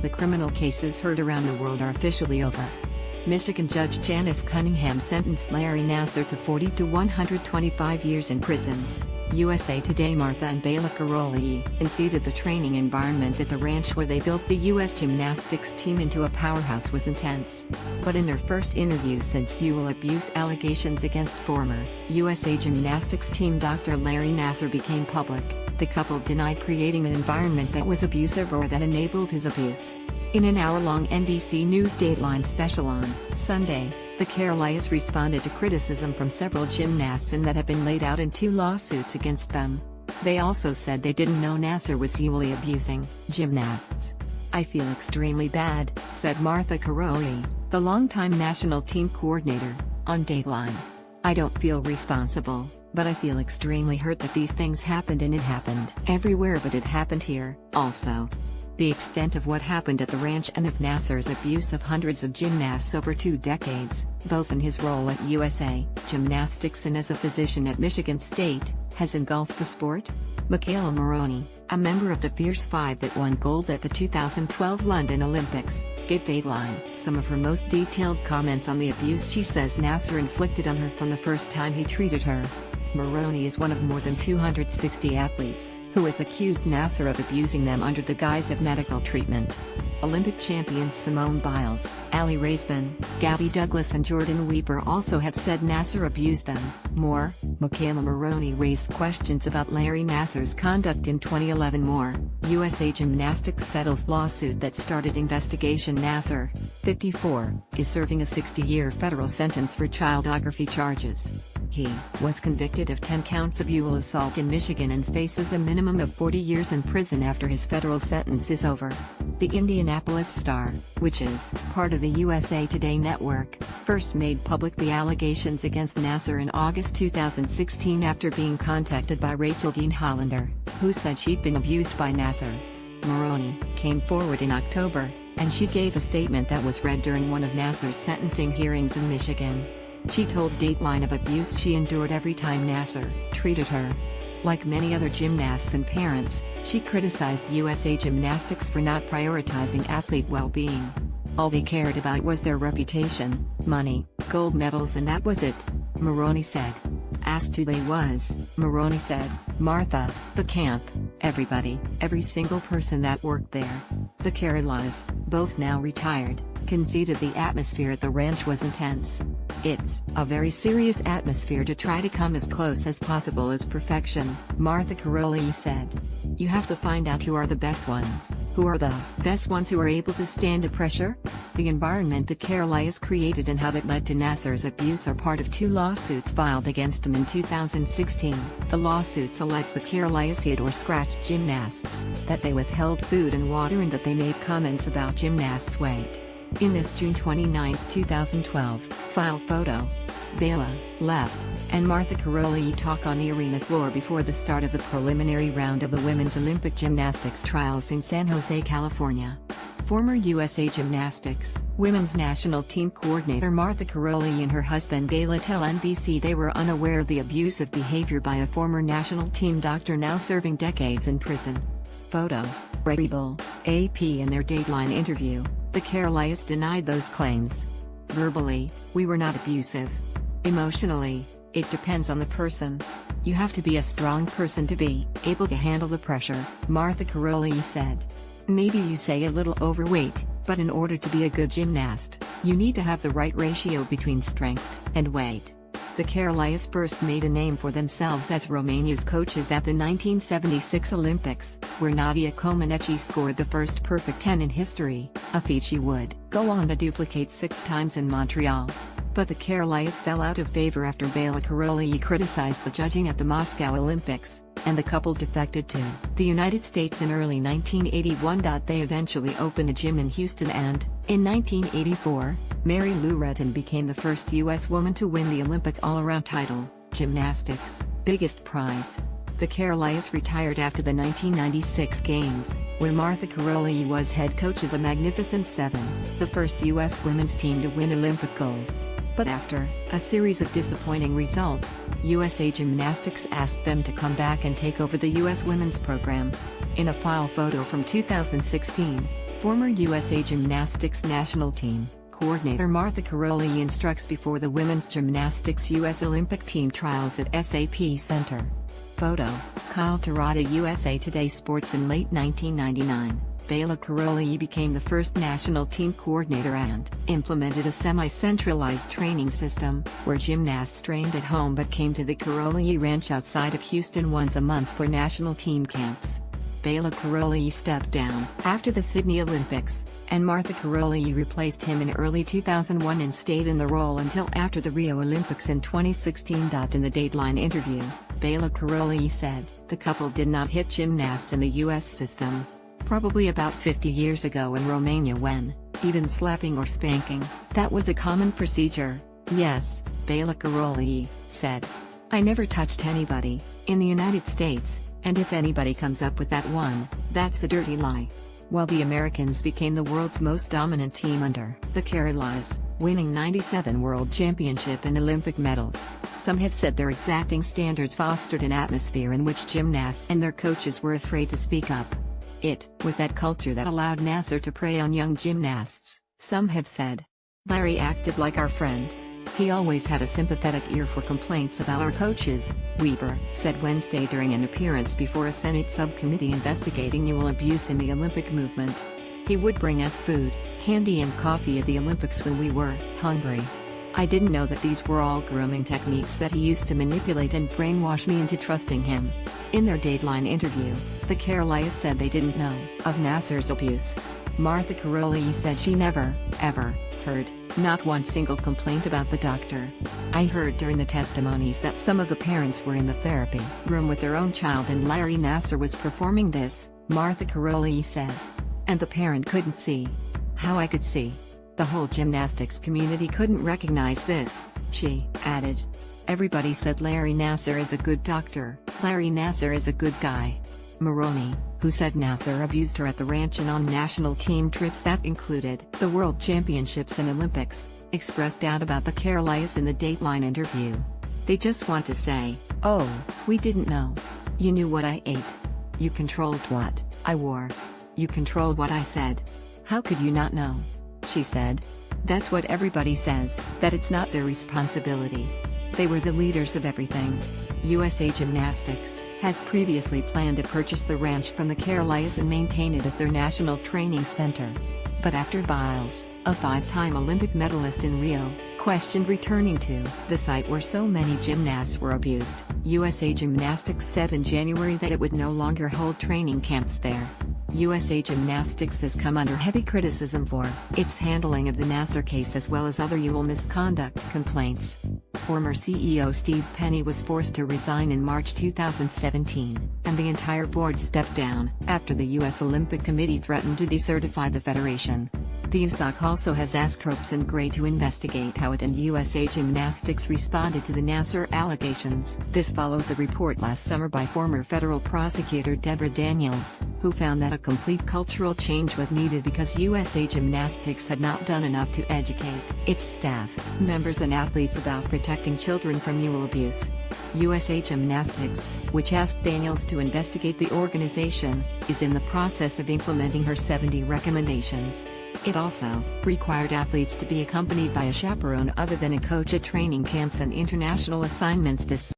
the criminal cases heard around the world are officially over. Michigan Judge Janice Cunningham sentenced Larry Nassar to 40 to 125 years in prison. USA Today Martha and Bela Karolyi conceded the training environment at the ranch where they built the U.S. gymnastics team into a powerhouse was intense. But in their first interview since sexual abuse allegations against former USA Gymnastics team Dr. Larry Nassar became public, the couple denied creating an environment that was abusive or that enabled his abuse. In an hour-long NBC News Dateline special on Sunday, the Karolyis responded to criticism from several gymnasts and that have been laid out in 2 lawsuits against them. They also said they didn't know Nassar was sexually abusing gymnasts. "I feel extremely bad," said Martha Karolyi, the longtime national team coordinator, on Dateline. "I don't feel responsible, but I feel extremely hurt that these things happened, and it happened everywhere, but it happened here, also." The extent of what happened at the ranch and of Nassar's abuse of hundreds of gymnasts over 2 decades, both in his role at USA Gymnastics and as a physician at Michigan State, has engulfed the sport. Michaela Maroney, a member of the Fierce Five that won gold at the 2012 London Olympics, gave Dateline some of her most detailed comments on the abuse she says Nassar inflicted on her from the first time he treated her. Maroney is one of more than 260 athletes who has accused Nassar of abusing them under the guise of medical treatment. Olympic champions Simone Biles, Ali Raisman, Gabby Douglas and Jordan Weber also have said Nassar abused them. More, Michaela Maroney raised questions about Larry Nassar's conduct in 2011. More, USA Gymnastics settles lawsuit that started investigation. Nassar, 54, is serving a 60-year federal sentence for child pornography charges. He was convicted of 10 counts of sexual assault in Michigan and faces a minimum of 40 years in prison after his federal sentence is over. The Indianapolis Star, which is part of the USA Today network, first made public the allegations against Nassar in August 2016 after being contacted by Rachel Dean Hollander, who said she'd been abused by Nassar. Maroney came forward in October, and she gave a statement that was read during one of Nassar's sentencing hearings in Michigan. She told Dateline of abuse she endured every time Nassar treated her. Like many other gymnasts and parents, she criticized USA Gymnastics for not prioritizing athlete well-being. All they cared about was their reputation, money, gold medals, and that was it, Maroney said. Asked who they was, Maroney said, "Martha, the camp, everybody, every single person that worked there." The Karolyis, both now retired, conceded the atmosphere at the ranch was intense. "It's a very serious atmosphere to try to come as close as possible as perfection," Martha Karolyi said. "You have to find out who are the best ones, who are the best ones who are able to stand the pressure." The environment the Karolyis created and how that led to Nassar's abuse are part of 2 lawsuits filed against them in 2016. The lawsuits allege the Karolyis hit or scratched gymnasts, that they withheld food and water, and that they made comments about gymnasts' weight. In this June 29, 2012, file photo, Bela, left, and Martha Karolyi talk on the arena floor before the start of the preliminary round of the Women's Olympic Gymnastics trials in San Jose, California. Former USA Gymnastics Women's National Team Coordinator Martha Karolyi and her husband Bela tell NBC they were unaware of the abusive behavior by a former national team doctor now serving decades in prison. Photo, Rebel, AP. In their Dateline interview, the Karolyis denied those claims. Verbally, "We were not abusive. Emotionally, it depends on the person. You have to be a strong person to be able to handle the pressure," Martha Karolyi said. "Maybe you say a little overweight, but in order to be a good gymnast, you need to have the right ratio between strength and weight." The Karolyis first made a name for themselves as Romania's coaches at the 1976 Olympics, where Nadia Comaneci scored the first perfect 10 in history, a feat she would go on to duplicate 6 times in Montreal. But the Karolyis fell out of favor after Bela Karolyi criticized the judging at the Moscow Olympics, and the couple defected to the United States in early 1981. They eventually opened a gym in Houston and, in 1984, Mary Lou Retton became the first U.S. woman to win the Olympic all-around title, gymnastics' biggest prize. The Karolyis retired after the 1996 Games, where Martha Karolyi was head coach of the Magnificent Seven, the first U.S. women's team to win Olympic gold. But after a series of disappointing results, USA Gymnastics asked them to come back and take over the U.S. women's program. In a file photo from 2016, Former USA Gymnastics national team coordinator Martha Karolyi instructs before the women's gymnastics U.S. Olympic team trials at SAP Center. Photo: Kyle Terada. USA Today Sports. In late 1999, Bela Karolyi became the first national team coordinator and implemented a semi-centralized training system, where gymnasts trained at home but came to the Karolyi Ranch outside of Houston once a month for national team camps. Bela Karolyi stepped down after the Sydney Olympics, and Martha Karolyi replaced him in early 2001 and stayed in the role until after the Rio Olympics in 2016. In the Dateline interview, Bela Karolyi said, "The couple did not hit gymnasts in the US system. Probably about 50 years ago in Romania when, even slapping or spanking, that was a common procedure." Yes, Bela Karolyi said. "I never touched anybody in the United States. And if anybody comes up with that one, that's a dirty lie." While the Americans became the world's most dominant team under the Karolyis, winning 97 world championship and Olympic medals, some have said their exacting standards fostered an atmosphere in which gymnasts and their coaches were afraid to speak up. It was that culture that allowed Nasser to prey on young gymnasts, some have said. "Larry acted like our friend. He always had a sympathetic ear for complaints about our coaches," Weber said Wednesday during an appearance before a Senate subcommittee investigating sexual abuse in the Olympic movement. "He would bring us food, candy and coffee at the Olympics when we were hungry. I didn't know that these were all grooming techniques that he used to manipulate and brainwash me into trusting him." In their Dateline interview, the Karolyis said they didn't know of Nasser's abuse. Martha Karolyi said she never, ever, heard, not one single complaint about the doctor. "I heard during the testimonies that some of the parents were in the therapy room with their own child and Larry Nasser was performing this," Martha Karolyi said. "And the parent couldn't see how I could see. The whole gymnastics community couldn't recognize this," she added. "Everybody said Larry Nasser is a good doctor, Larry Nasser is a good guy." Maroney, who said Nasser abused her at the ranch and on national team trips that included the World Championships and Olympics, expressed doubt about the Karolyis in the Dateline interview. "They just want to say, 'Oh, we didn't know. You knew what I ate. You controlled what I wore. You controlled what I said. How could you not know?' she said. "That's what everybody says, that it's not their responsibility. They were the leaders of everything." USA Gymnastics has previously planned to purchase the ranch from the Karolyis and maintain it as their national training center. But after Biles, a 5-time Olympic medalist in Rio, questioned returning to the site where so many gymnasts were abused, USA Gymnastics said in January that it would no longer hold training camps there. USA Gymnastics has come under heavy criticism for its handling of the Nasser case as well as other sexual misconduct complaints. Former CEO Steve Penny was forced to resign in March 2017, and the entire board stepped down after the U.S. Olympic Committee threatened to decertify the federation. The USOC also has asked Ropes and Gray to investigate how it and USA Gymnastics responded to the Nasser allegations. This follows a report last summer by former federal prosecutor Deborah Daniels, who found that a complete cultural change was needed because USA Gymnastics had not done enough to educate its staff, members and athletes about protecting children from sexual abuse. USA Gymnastics, which asked Daniels to investigate the organization, is in the process of implementing her 70 recommendations. It also required athletes to be accompanied by a chaperone other than a coach at training camps and international assignments this